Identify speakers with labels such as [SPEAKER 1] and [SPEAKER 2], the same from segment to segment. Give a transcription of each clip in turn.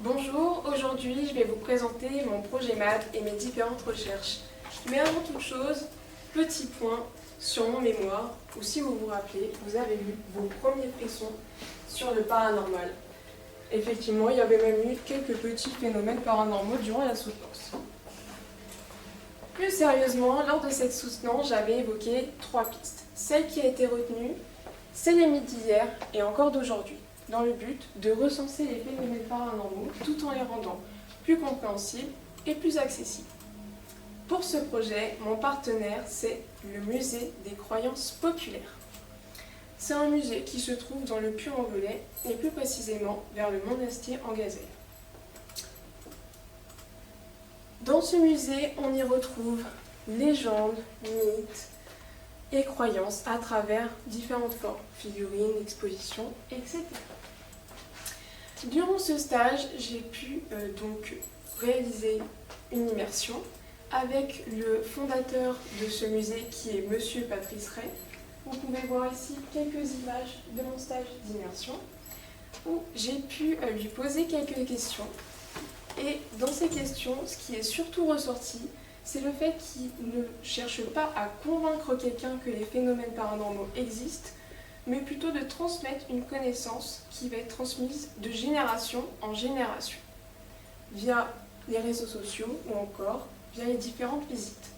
[SPEAKER 1] Bonjour, aujourd'hui je vais vous présenter mon projet maths et mes différentes recherches. Mais avant toute chose, petit point sur mon mémoire, où si vous vous rappelez, vous avez eu vos premiers frissons sur le paranormal. Effectivement, il y avait même eu quelques petits phénomènes paranormaux durant la soutenance. Plus sérieusement, lors de cette soutenance, j'avais évoqué 3 pistes. Celle qui a été retenue, c'est les mythes d'hier et encore d'aujourd'hui, dans le but de recenser les phénomènes paranormaux tout en les rendant plus compréhensibles et plus accessibles. Pour ce projet, mon partenaire, c'est le musée des croyances populaires. C'est un musée qui se trouve dans le Puy-en-Velay et plus précisément vers le Monastier en Gazelle. Dans ce musée, on y retrouve légendes, mythes et croyances à travers différentes formes, figurines, expositions, etc. Durant ce stage, j'ai pu donc réaliser une immersion avec le fondateur de ce musée qui est Monsieur Patrice Ray. Vous pouvez voir ici quelques images de mon stage d'immersion où j'ai pu lui poser quelques questions. Et dans ces questions, ce qui est surtout ressorti, c'est le fait qu'il ne cherche pas à convaincre quelqu'un que les phénomènes paranormaux existent, mais plutôt de transmettre une connaissance qui va être transmise de génération en génération, via les réseaux sociaux ou encore via les différentes visites.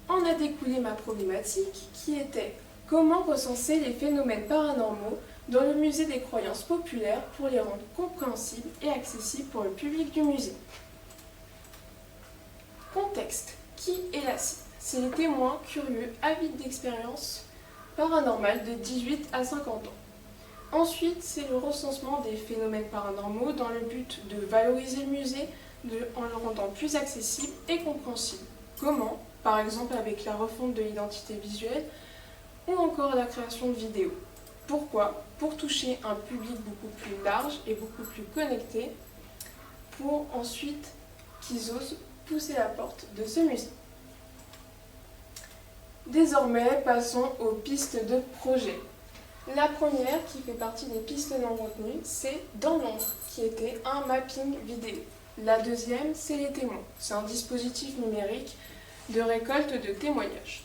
[SPEAKER 1] En a découlé ma problématique qui était comment recenser les phénomènes paranormaux dans le musée des croyances populaires pour les rendre compréhensibles et accessibles pour le public du musée. Contexte. Qui est la cible? C'est les témoins curieux, avides d'expériences paranormales de 18 à 50 ans. Ensuite, c'est le recensement des phénomènes paranormaux dans le but de valoriser le musée en le rendant plus accessible et compréhensible. Comment? Par exemple avec la refonte de l'identité visuelle ou encore la création de vidéos. Pourquoi? Pour toucher un public beaucoup plus large et beaucoup plus connecté, pour ensuite qu'ils osent pousser la porte de ce musée. Désormais, passons aux pistes de projet. La première, qui fait partie des pistes non retenues, c'est Dans l'ombre, qui était un mapping vidéo. La deuxième, c'est les témoins. C'est un dispositif numérique de récolte de témoignages.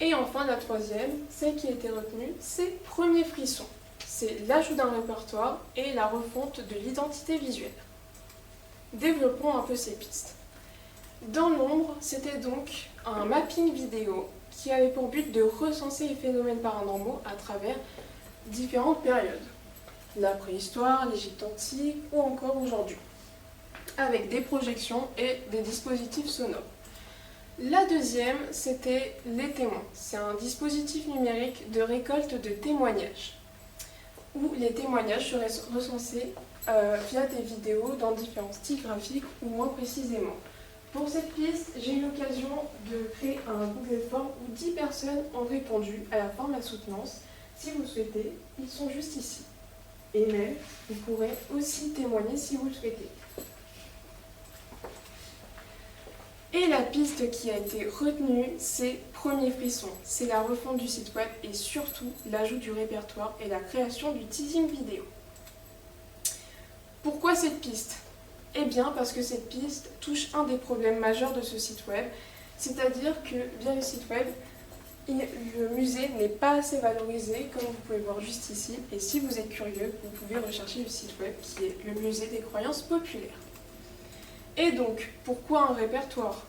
[SPEAKER 1] Et enfin, la troisième, celle qui a été retenue, c'est Premier frisson. C'est l'ajout d'un répertoire et la refonte de l'identité visuelle. Développons un peu ces pistes. Dans l'ombre, c'était donc un mapping vidéo qui avait pour but de recenser les phénomènes paranormaux à travers différentes périodes. La préhistoire, l'Égypte antique ou encore aujourd'hui, avec des projections et des dispositifs sonores. La deuxième, c'était les témoins. C'est un dispositif numérique de récolte de témoignages, où les témoignages seraient recensés via des vidéos dans différents styles graphiques ou moins précisément. Pour cette piste, j'ai eu l'occasion de créer un Google Form où 10 personnes ont répondu à la fin de la soutenance. Si vous le souhaitez, ils sont juste ici. Et même, vous pourrez aussi témoigner si vous le souhaitez. Et la piste qui a été retenue, c'est Premier frisson. C'est la refonte du site web et surtout l'ajout du répertoire et la création du teasing vidéo. Pourquoi cette piste? Eh bien parce que cette piste touche un des problèmes majeurs de ce site web, c'est-à-dire que via le site web, le musée n'est pas assez valorisé, comme vous pouvez voir juste ici, et si vous êtes curieux, vous pouvez rechercher le site web qui est le musée des croyances populaires. Et donc, pourquoi un répertoire?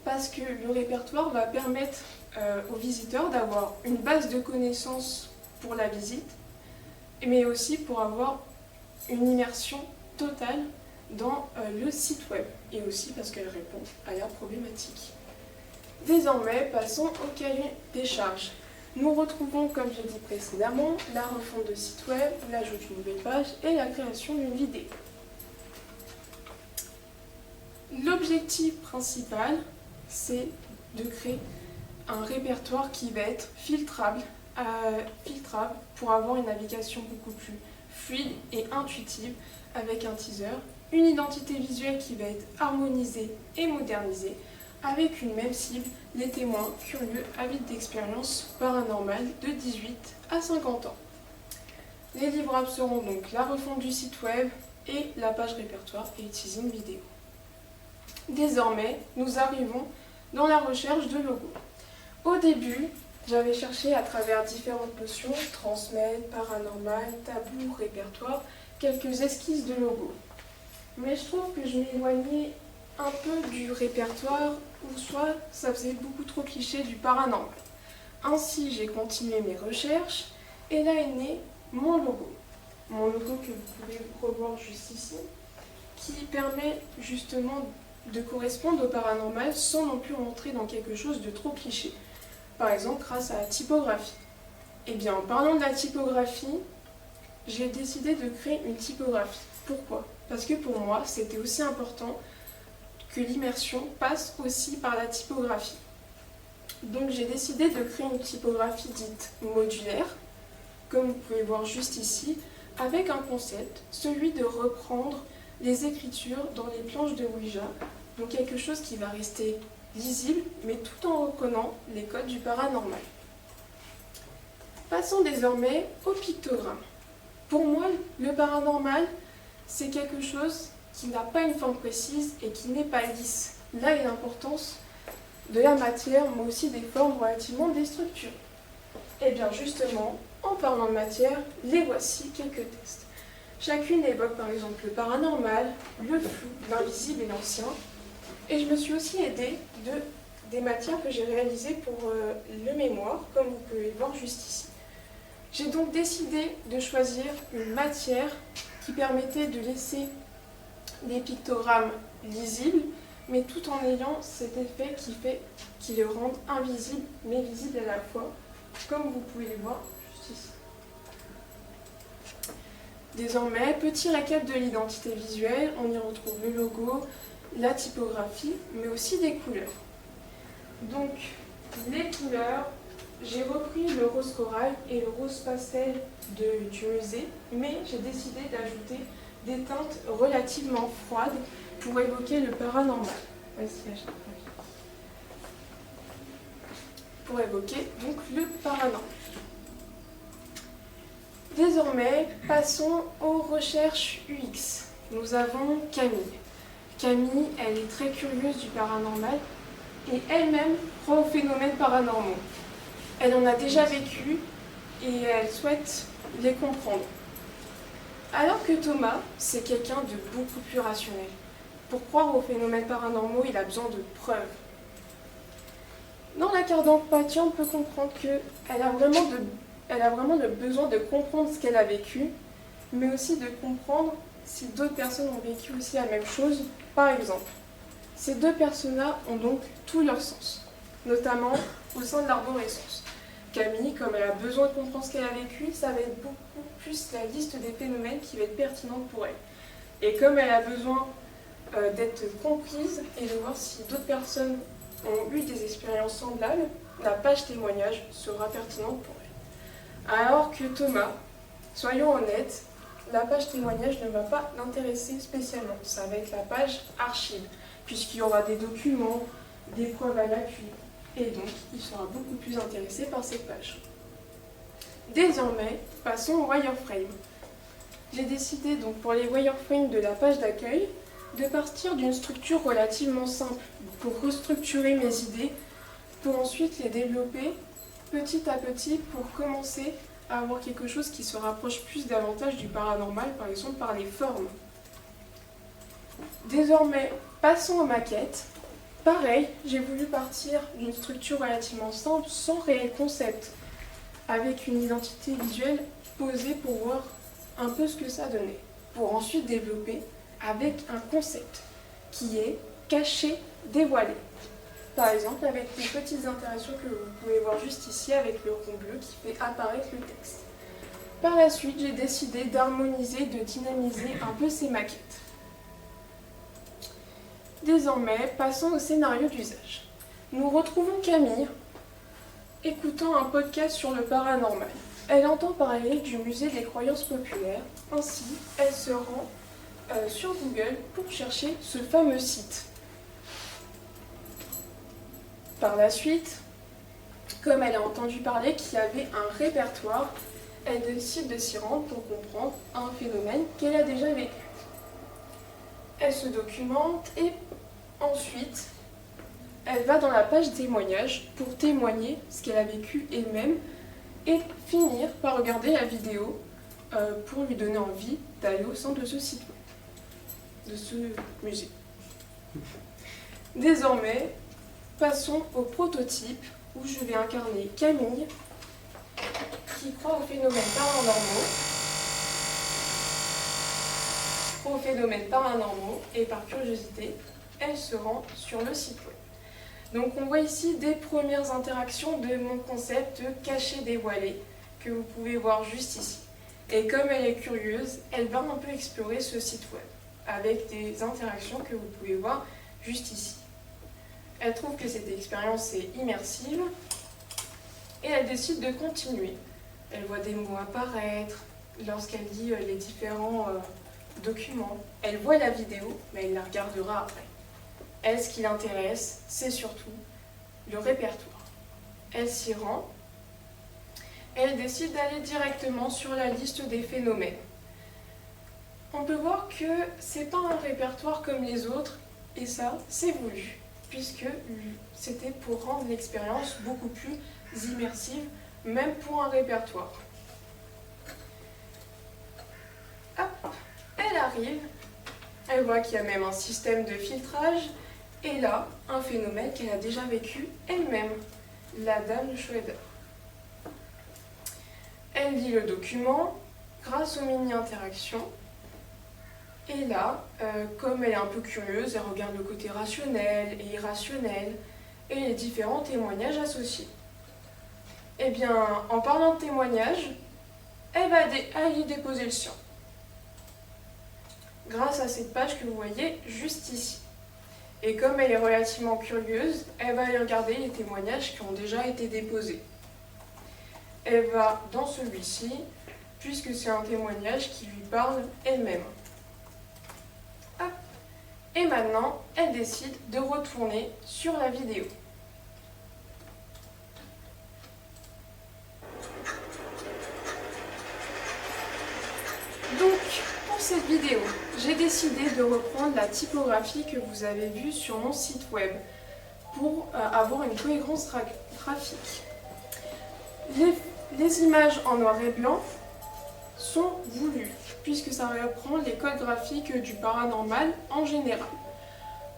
[SPEAKER 1] Parce que le répertoire va permettre aux visiteurs d'avoir une base de connaissances pour la visite, mais aussi pour avoir une immersion totale dans le site web, et aussi parce qu'elle répond à la problématique. Désormais, passons au cahier des charges. Nous retrouvons, comme je dit précédemment, la refonte de site web, l'ajout d'une nouvelle page et la création d'une vidéo. L'objectif principal, c'est de créer un répertoire qui va être filtrable pour avoir une navigation beaucoup plus fluide et intuitive avec un teaser, une identité visuelle qui va être harmonisée et modernisée avec une même cible, les témoins curieux avides d'expériences paranormales de 18 à 50 ans. Les livrables seront donc la refonte du site web et la page répertoire et teasing vidéo. Désormais, nous arrivons dans la recherche de logos. Au début, j'avais cherché à travers différentes notions, transmettre, paranormal, tabou, répertoire, quelques esquisses de logos. Mais je trouve que je m'éloignais un peu du répertoire, ou soit ça faisait beaucoup trop cliché du paranormal. Ainsi, j'ai continué mes recherches, et là est né mon logo. Mon logo que vous pouvez revoir juste ici, qui permet justement de correspondre au paranormal sans non plus rentrer dans quelque chose de trop cliché. Par exemple, grâce à la typographie. Eh bien, en parlant de la typographie, j'ai décidé de créer une typographie. Pourquoi ? Parce que pour moi, c'était aussi important que l'immersion passe aussi par la typographie. Donc j'ai décidé de créer une typographie dite modulaire, comme vous pouvez voir juste ici, avec un concept, celui de reprendre les écritures dans les planches de Ouija, donc quelque chose qui va rester lisible, mais tout en reconnaissant les codes du paranormal. Passons désormais au pictogramme. Pour moi, le paranormal, c'est quelque chose qui n'a pas une forme précise et qui n'est pas lisse. Là est l'importance de la matière, mais aussi des formes relativement des structures. Et bien justement, en parlant de matière, les voici quelques tests. Chacune évoque par exemple le paranormal, le flou, l'invisible et l'ancien. Et je me suis aussi aidée des matières que j'ai réalisées pour le mémoire, comme vous pouvez le voir juste ici. J'ai donc décidé de choisir une matière qui permettait de laisser des pictogrammes lisibles, mais tout en ayant cet effet qui le rende invisible, mais visible à la fois, comme vous pouvez le voir juste ici. Désormais, petit récap de l'identité visuelle, on y retrouve le logo, la typographie, mais aussi des couleurs. Donc, les couleurs, j'ai repris le rose corail et le rose pastel du musée, mais j'ai décidé d'ajouter des teintes relativement froides pour évoquer le paranormal. Pour évoquer donc le paranormal. Désormais, passons aux recherches UX. Nous avons Camille. Camille, elle est très curieuse du paranormal et elle-même croit aux phénomènes paranormaux. Elle en a déjà vécu et elle souhaite les comprendre. Alors que Thomas, c'est quelqu'un de beaucoup plus rationnel. Pour croire aux phénomènes paranormaux, il a besoin de preuves. Dans la carte d'empathie, on peut comprendre qu'elle a vraiment le besoin de comprendre ce qu'elle a vécu, mais aussi de comprendre si d'autres personnes ont vécu aussi la même chose. Par exemple, ces deux personnes-là ont donc tout leur sens, notamment au sein de l'arborescence. Camille, comme elle a besoin de comprendre ce qu'elle a vécu, ça va être beaucoup plus la liste des phénomènes qui va être pertinente pour elle. Et comme elle a besoin d'être comprise et de voir si d'autres personnes ont eu des expériences semblables, la page témoignage sera pertinente pour elle. Alors que Thomas, soyons honnêtes, la page témoignage ne va pas l'intéresser spécialement. Ça va être la page archive, puisqu'il y aura des documents, des preuves à l'appui, et donc il sera beaucoup plus intéressé par cette page. Désormais, passons au wireframe. J'ai décidé donc pour les wireframes de la page d'accueil de partir d'une structure relativement simple pour restructurer mes idées, pour ensuite les développer petit à petit pour commencer à avoir quelque chose qui se rapproche plus davantage du paranormal, par exemple par les formes. Désormais, passons aux maquettes. Pareil, j'ai voulu partir d'une structure relativement simple, sans réel concept, avec une identité visuelle posée pour voir un peu ce que ça donnait, pour ensuite développer avec un concept qui est caché, dévoilé. Par exemple, avec les petites interactions que vous pouvez voir juste ici avec le rond bleu qui fait apparaître le texte. Par la suite, j'ai décidé d'harmoniser, de dynamiser un peu ces maquettes. Désormais, passons au scénario d'usage. Nous retrouvons Camille écoutant un podcast sur le paranormal. Elle entend parler du musée des croyances populaires. Ainsi, elle se rend sur Google pour chercher ce fameux site. Par la suite, comme elle a entendu parler qu'il y avait un répertoire, elle décide de s'y rendre pour comprendre un phénomène qu'elle a déjà vécu. Elle se documente et ensuite, elle va dans la page témoignages pour témoigner ce qu'elle a vécu elle-même et finir par regarder la vidéo pour lui donner envie d'aller au sein de ce site web, de ce musée. Désormais, passons au prototype où je vais incarner Camille qui croit aux phénomènes paranormaux et par curiosité, elle se rend sur le site web. Donc on voit ici des premières interactions de mon concept caché dévoilé que vous pouvez voir juste ici. Et comme elle est curieuse, elle va un peu explorer ce site web avec des interactions que vous pouvez voir juste ici. Elle trouve que cette expérience est immersive et elle décide de continuer. Elle voit des mots apparaître lorsqu'elle lit les différents documents. Elle voit la vidéo, mais elle la regardera après. Elle, ce qui l'intéresse, c'est surtout le répertoire. Elle s'y rend et elle décide d'aller directement sur la liste des phénomènes. On peut voir que c'est pas un répertoire comme les autres, et ça, c'est voulu, puisque c'était pour rendre l'expérience beaucoup plus immersive, même pour un répertoire. Hop, elle arrive, elle voit qu'il y a même un système de filtrage, et là, un phénomène qu'elle a déjà vécu elle-même, la dame de Schroeder. Elle lit le document grâce aux mini-interactions. Et là, comme elle est un peu curieuse, elle regarde le côté rationnel et irrationnel et les différents témoignages associés. Eh bien, en parlant de témoignages, elle va y déposer le sien. Grâce à cette page que vous voyez juste ici. Et comme elle est relativement curieuse, elle va aller regarder les témoignages qui ont déjà été déposés. Elle va dans celui-ci, puisque c'est un témoignage qui lui parle elle-même. Hop. Et maintenant, elle décide de retourner sur la vidéo. Donc, pour cette vidéo, j'ai décidé de reprendre la typographie que vous avez vue sur mon site web pour avoir une cohérence graphique. Les images en noir et blanc sont voulues, puisque ça reprend les codes graphiques du paranormal en général.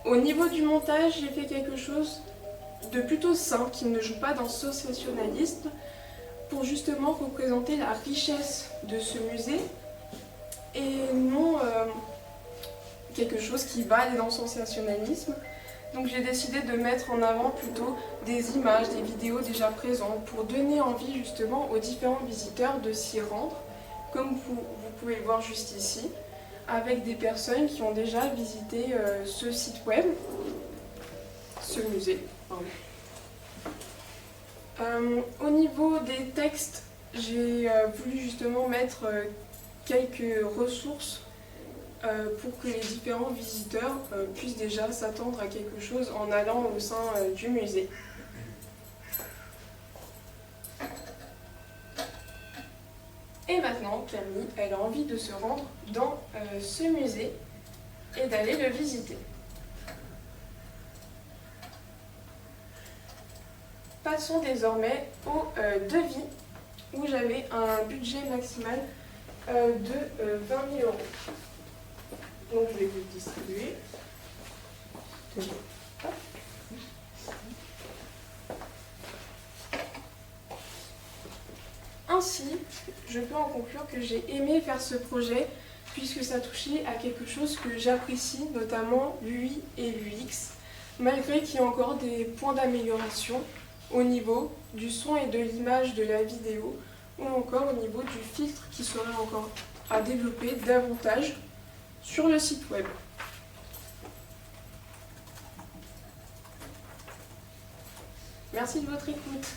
[SPEAKER 1] Au niveau du montage, j'ai fait quelque chose de plutôt simple, qui ne joue pas dans le sensationnalisme, pour justement représenter la richesse de ce musée, et non quelque chose qui va aller dans le sensationnalisme. Donc j'ai décidé de mettre en avant plutôt des images, des vidéos déjà présentes pour donner envie justement aux différents visiteurs de s'y rendre, comme vous pouvez le voir juste ici, avec des personnes qui ont déjà visité ce site web, ce musée. Au niveau des textes, j'ai voulu justement mettre quelques ressources pour que les différents visiteurs puissent déjà s'attendre à quelque chose en allant au sein du musée. Et maintenant, Camille, elle a envie de se rendre dans ce musée et d'aller le visiter. Passons désormais au devis, où j'avais un budget maximal de 20 000 €. Donc je vais vous le distribuer. Ainsi, je peux en conclure que j'ai aimé faire ce projet puisque ça touchait à quelque chose que j'apprécie, notamment l'UI et l'UX, malgré qu'il y ait encore des points d'amélioration au niveau du son et de l'image de la vidéo, ou encore au niveau du filtre qui serait encore à développer davantage sur le site web. Merci de votre écoute.